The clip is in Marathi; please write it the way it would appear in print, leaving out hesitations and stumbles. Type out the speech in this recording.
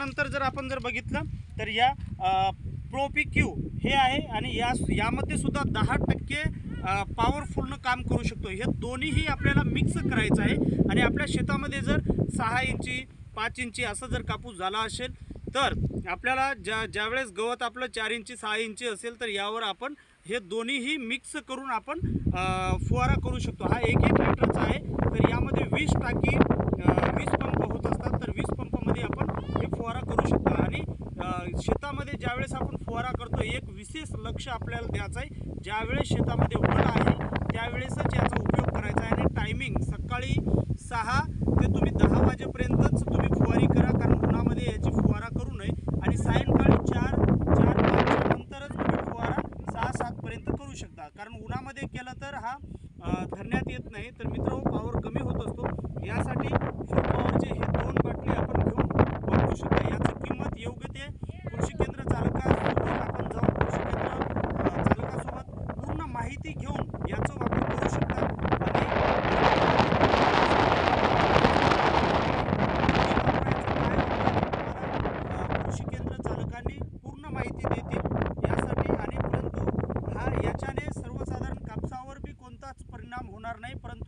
त्यानंतर जर आपण जर बघितलं तर या प्रोपिक्यू हे आहे आणि यामध्ये सुद्धा 10% पॉवरफुलनं काम करू शकतो। हे दोन्हीही आपल्याला मिक्स करायचं आहे आणि आपल्या शेतामध्ये जर 6 इंची 5 इंची असं जर कापूस झाला असेल तर आपल्याला ज्यावेळेस गवत आपलं 4 इंची 6 इंची असेल तर यावर आपण हे दोन्हीही मिक्स करून आपण फुवारा करू शकतो। हा 1-1 लिटरचा आहे, तर यामध्ये 20 टाकी 20 पंप होत असतात, तर 20 पंपामध्ये आपण हे फुवारा करू शकतो। आणि शेतामध्ये ज्यावेळेस आपण फुवारा करतो एक विशेष लक्ष आपल्याला द्यायचं आहे, ज्यावेळेस शेतामध्ये ऊन आहे त्यावेळेसच याचा उपयोग करायचा आहे। आणि टायमिंग सकाळी 6 ते तुम्ही 10 वाजेपर्यंतच तुम्ही फुवारी करा, कारण उन्हामध्ये याची फुवारा करू नये। आणि सायंकाळी 4-5 नंतरच तुम्ही फुवारा 6-7 पर्यंत करू शकता, कारण उन्हामध्ये केलं तर हा धरण्यात येत नाही, तर मित्र पॉवर कमी होत असतो। यासाठी फुल पॉवरचे हे 2 बाटली आपण घेऊन वापरू शकता। याची किंमत योग्य ते कृषी केंद्र चालकासोबत आपण जाऊन कृषी केंद्र चालकासोबत पूर्ण माहिती घेऊन याचा वापर करू शकता। कृषी केंद्र चालकांनी पूर्ण माहिती देतील यासाठी। आणि परंतु याच्याने सर्वसाधारण कापसावर बी कोणताच परिणाम होणार नाही, परंतु